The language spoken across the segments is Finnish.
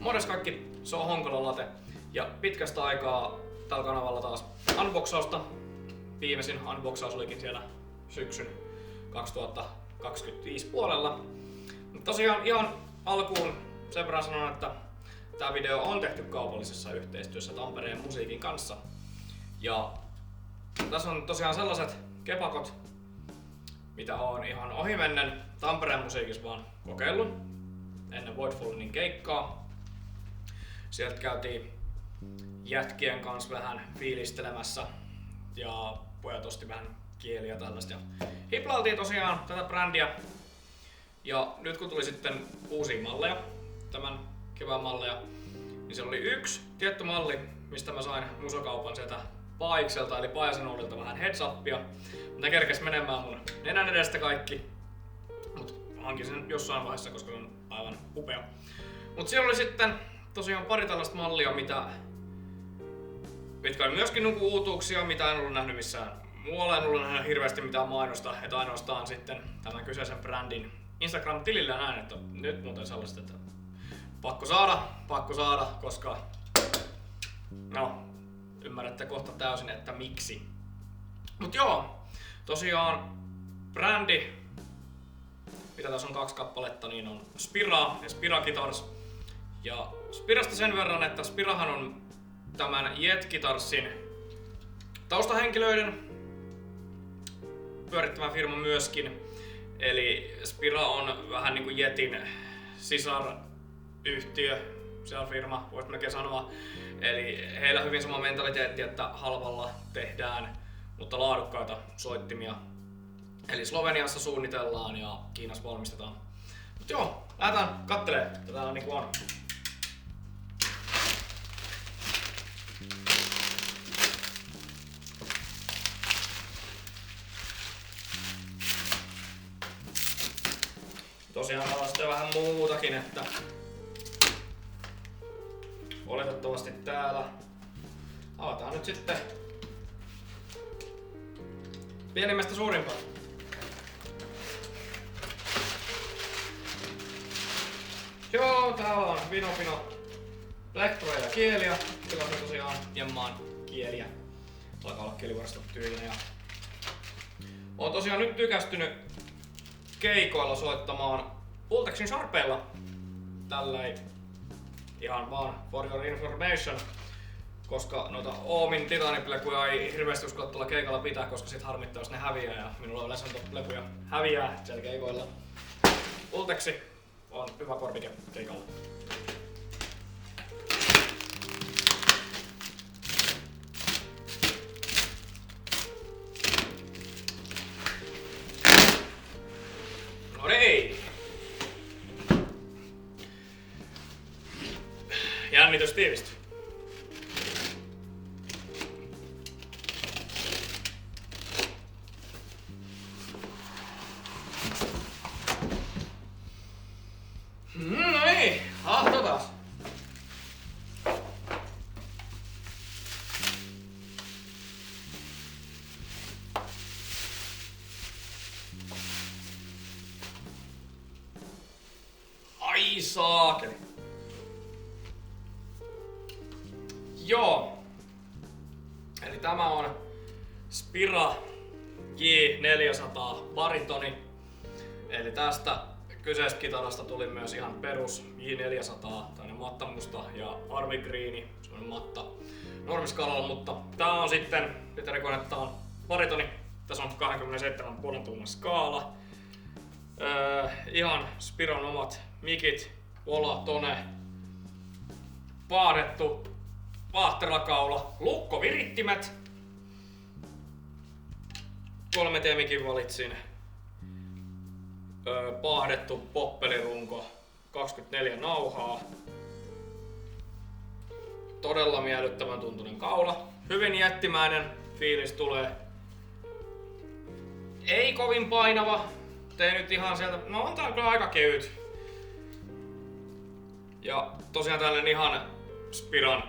Morjes kaikki, se on Honkalan Late ja pitkästä aikaa tällä kanavalla taas unboxausta. Viimeisin unboxaus olikin siellä syksyn 2025 puolella. Mutta tosiaan ihan alkuun sen verran sanon, että tämä video on tehty kaupallisessa yhteistyössä Tampereen Musiikin kanssa. Ja tässä on tosiaan sellaiset kepakot, mitä on ihan ohimennen Tampereen Musiikissa vaan kokeillut ennen Voidfallin keikkaa. Sieltä käytiin jätkien kanssa vähän fiilistelemässä ja pojat osti vähän kieliä ja tällaista. Ja hiplailtiin tosiaan tätä brändiä. Ja nyt kun tuli sitten uusia malleja, tämän kevään malleja, niin se oli yksi tietty malli, mistä mä sain musakaupan sieltä Paikselta eli Paajasen Ollilta vähän heads upia. Ne kerkes menemään mun nenän edestä kaikki. Mut hankin sen jossain vaiheessa, koska se on aivan upea. Mut siellä oli sitten tosiaan pari tällaista mallia, mitkä oli myöskin uutuuksia, mitä en ollut nähnyt missään muualla. En ollut nähnyt hirveästi mitään mainosta, että ainoastaan sitten tämän kyseisen brändin Instagram-tilillä näin, että nyt muuten sellaiset, että pakko saada, koska no, ymmärrätte kohta täysin, että miksi. Mut joo, tosiaan brändi, mitä tässä on 2 kappaletta, niin on Spira ja Spira Guitars. Ja Spirasta sen verran, että Spirahan on tämän Jet Guitarsin taustahenkilöiden pyörittämä firma myöskin. Eli Spira on vähän niin kuin Jetin sisaryhtiö, sisarfirma, voisi melkein sanoa. Eli heillä hyvin sama mentaliteetti, että halvalla tehdään, mutta laadukkaita soittimia. Eli Sloveniassa suunnitellaan ja Kiinassa valmistetaan. Mut joo, lähdetään kattelemaan, mitä täällä niinku on. Tosiaan täällä on sitten vähän muutakin, että oletettavasti täällä avataan nyt sitten pienimmästä suurimpaan. Joo, täällä on Vino lektroja ja kieliä. Kyllä on tosiaan jemmaan kieliä. Alkaa olla kielivuorosta tyylinen. Ja oon tosiaan nyt tykästynyt keikoilla soittamaan Pultexin sharpeilla. Tälleen ihan vaan for your information. Koska noita Oomin Titanic-lekuja ei hirveästi uskalla tuolla keikalla pitää, koska sit harmittaa, jos ne häviää. Ja minulla yleensä lekuja häviää siellä keikoilla. Pultexi on hyvä korvike keikalla. No niin! Jännitys tiivistyy. No niin, ahtotaas. Ai saakeli. Joo. Eli tämä on Spira J400 baritoni. Eli tästä kyseisestä kitarasta tuli myös ihan perus J400, tämmönen mattamusta ja armigriini, semmonen matta normiskalalla, mutta tää on sitten, nyt erikoinen, että tää on baritoni. Tässä on 27,5 tunnin skaala. Ihan Spiran omat mikit, vola, tone, paahdettu vaahterakaula, lukkovirittimet. 3D-mikin valitsin. Paahdettu poppelirunko, 24 nauhaa. Todella miellyttävän tuntunen kaula. Hyvin jättimäinen fiilis tulee. Ei kovin painava. Tein nyt ihan sieltä, no on tää kyllä aika kevyt. Ja tosiaan tällainen ihan Spiran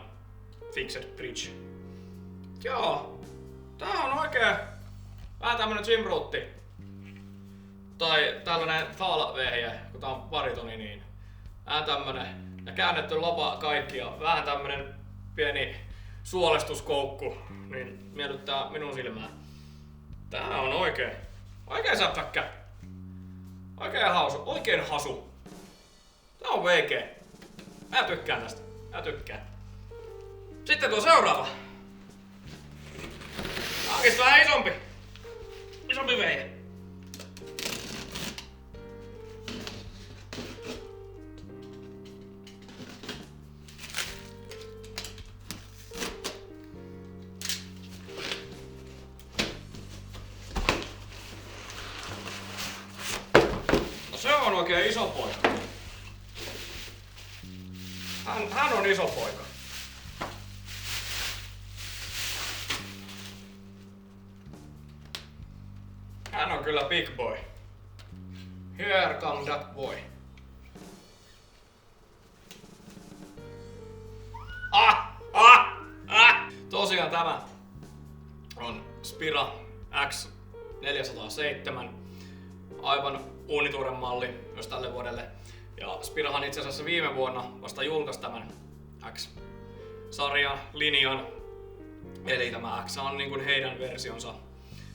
Fixed Bridge. Joo, tää on oikein vähän tämmönen gymruutti. Tai tällainen Thal-vehje, kun tää on baritoni, niin vähän tämmönen ja käännetty lapa kaikki ja vähän tämmönen pieni suolestuskoukku, niin miellyttää minun silmää. Tää on oikein säpsäkkä. Oikein hasu. Tää on veikeä. Mä tykkään tästä. Sitten tuo seuraava. Tää onkin vähän isompi veijä. Se on oikein iso poika. Hän on iso poika. Hän on kyllä big boy. Here come that boy. Tosiaan tämä on Spira X407. Aivan uunituore malli myös tälle vuodelle. Ja Spirahan itse asiassa viime vuonna vasta julkaisi tämän X-sarjan linjan. Eli tämä X on niin kuin heidän versionsa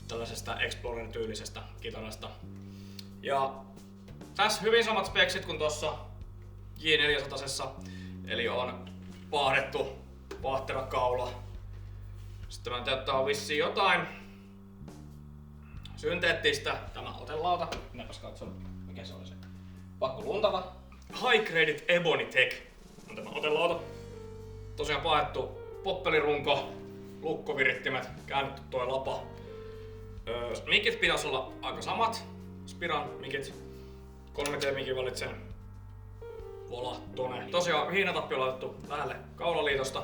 tällaisesta Explorer-tyylisestä kitarasta. Ja tässä hyvin samat speksit kuin tuossa J400. Eli on paahdettu vaahterakaula. Sitten mä en tiedä, että on vissiin jotain synteettistä. Tämä otelauta. Minäpäs katson, mikä se oli se. Pakko luntata. High Credit Ebony Tech on tämä otelauta. Tosiaan paettu poppelirunko, lukkovirittimet, käännetty toi lapa. Mikit pitäisi olla aika samat. Spiran mikit. 3T-mikin valitsen Volatone. Tosiaan hiinatappi on laitettu lähelle kaulaliitosta,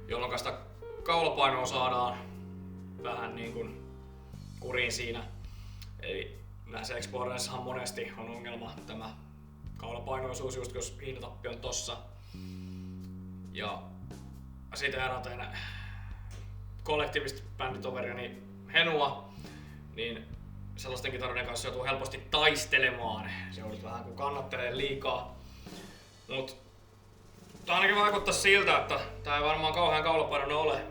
jolloin sitä kaulapainoa saadaan vähän niin kuin kuriin siinä. Eli näissä Explorerissahan monesti on ongelma tämä kaulapainoisuus, just jos hiinatappi on tossa. Ja siitä eroten kollektiivista bänditoveriani Henua, niin sellaisten kitaroiden kanssa joutuu helposti taistelemaan. Se joudut vähän kuin kannattelee liikaa. Mut tää ainakin vaikuttaa siltä, että tää ei varmaan kauhean kaulapainoinen ole.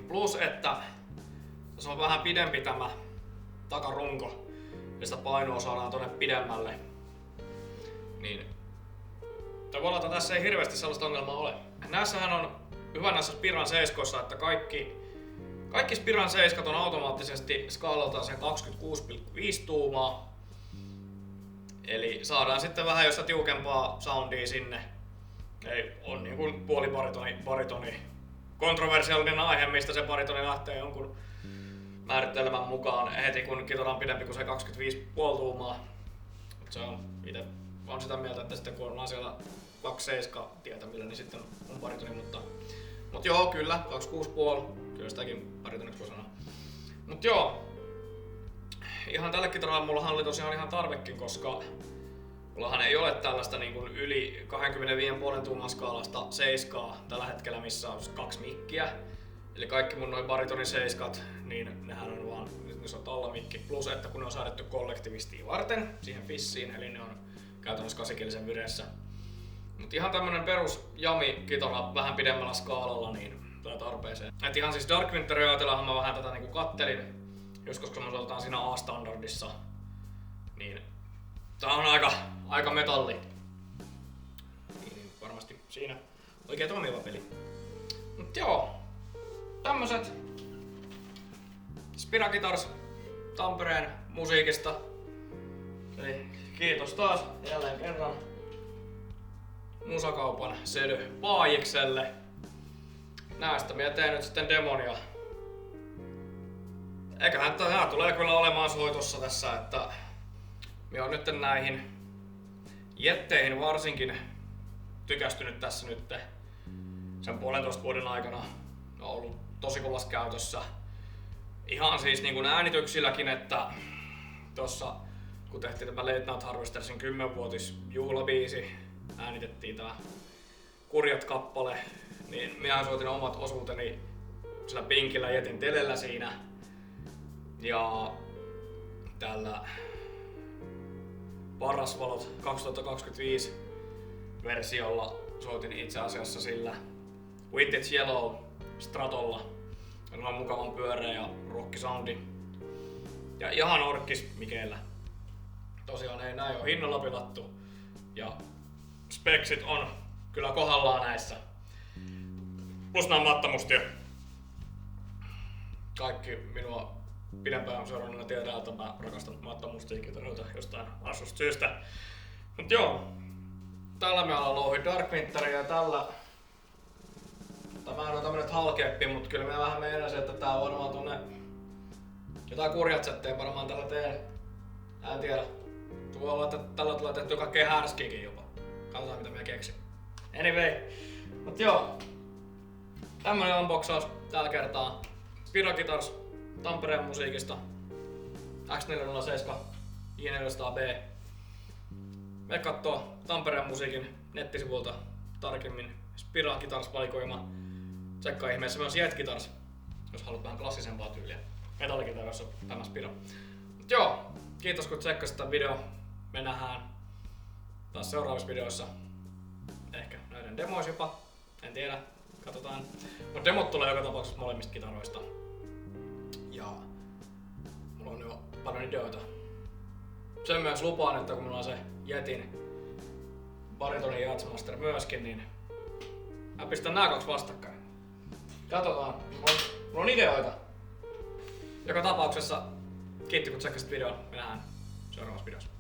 Plus, että tässä on vähän pidempi tämä takarunko ja sitä painoa saadaan tonne pidemmälle. Niin voi olla, tässä ei hirveästi sellaista ongelmaa ole. Näissähän on hyvä näissä Spiran seiskoissa, että kaikki Spiran seiskat on automaattisesti skaalaltaan sen 26,5 tuumaa. Eli saadaan sitten vähän josta tiukempaa soundia sinne. Eli on niin kuin puolibaritoni. Kontroversiaalinen aihe, mistä se baritoni lähtee jonkun määrittelemän mukaan heti kun kitara on pidempi kuin se 25,5 tuumaa. Se on itse on sitä mieltä, että sitten kun on siellä 27 tietämillä, niin sitten on baritoni, mutta joo, kyllä, 26,5, kyllä sitäkin baritoniksi voi sanoa. Mut joo, ihan tälle kitaralla mullahan oli tosiaan ihan tarvekin, koska mullahan ei ole tällaista niin kuin yli 25,5 tuuman skaalasta seiskaa tällä hetkellä, missä on 2 mikkiä. Eli kaikki mun noin baritonin seiskat, niin nehän on vaan, nyt se on tallamikki. Plus, että kun ne on säädetty kollektivistiin varten, siihen fissiin, eli ne on käytännössä 8-kielisen vireessä. Mut ihan tämmönen perus jami-kitara vähän pidemmällä skaalalla, niin tulee tarpeeseen. Et ihan siis Dark Winteria ajatellahan mä vähän tätä niinku kattelin, just koska me soitetaan siinä A-standardissa, niin tää on aika metalli. Niin varmasti siinä oikein toimiva peli. Mut joo, tämmöset Spira Guitars Tampereen musiikista. Eli kiitos taas jälleen kerran musakaupan Sedy Paajikselle. Näistä minä teen nyt sitten demonia. Eiköhän tää tulee kyllä olemaan soitossa tässä, että minä oon nyt näihin jetteihin varsinkin tykästynyt tässä nyt sen 1,5 vuoden aikana. Ne on ollut tosi kovassa käytössä. Ihan siis niin kuin äänityksilläkin, että tossa kun tehtiin tämä Late Night Harvestersin 10-vuotis juhlabiisi, äänitettiin tää Kurjat-kappale, niin minä soitin omat osuuteni sillä pinkillä jetin telellä siinä. Ja tällä Parasvalot 2025 versiolla soitin itse asiassa sillä Vintage Yellow Stratolla. On mukavan pyöreä ja rock-soundi. Ja ihan orkkis Mikeellä. Tosiaan ei näin ole hinnalla pilattu. Ja speksit on kyllä kohdallaan näissä. Plus nää mattamustia. Kaikki minua pidempään seurannut tietää, että mä rakastan mattamustia kitaroita jostain hassusta syystä. Mut joo. Tällä me ollaan louhi Dark Winteria ja tällä... Tämä on tämmönen halkeeppi, mut kyllä me vähän meinasin, että tää on varmaan tunne... Jotain kurjat setteja varmaan tällä teen. En tiedä. Voi olla, että tällä tulee tehty kaikkea härskiäkin jopa. Katsotaan mitä mä keksin. Anyway. Mut joo. Tämmönen unboxaus tällä kertaa. Spira Guitars Tampereen musiikista. X407 J400B. Me kattoo Tampereen musiikin nettisivuilta tarkemmin Spira Guitars valikoima. Tsekkaa ihmeessä myös Jet Guitars, jos haluat vähän klassisempaa tyyliä. Metalligitarassa tämä Spira. Mut joo, kiitos kun tsekkasit tämän video. Me nähdään taas seuraavissa videoissa. Ehkä näiden demoissa jopa. En tiedä. Katsotaan. Mut demot tulee joka tapauksessa molemmista kitaroista. Ja mulla on jo paljon ideoita. Sen myös lupaan, että kun mulla on se Jetin baritonin Jazzmaster myöskin, niin mä pistän nää kaksi vastakkain. Katsotaan. Mulla on ideoita. Joka tapauksessa kiitti kun tsekkasit videon. Me nähdään seuraavassa videossa.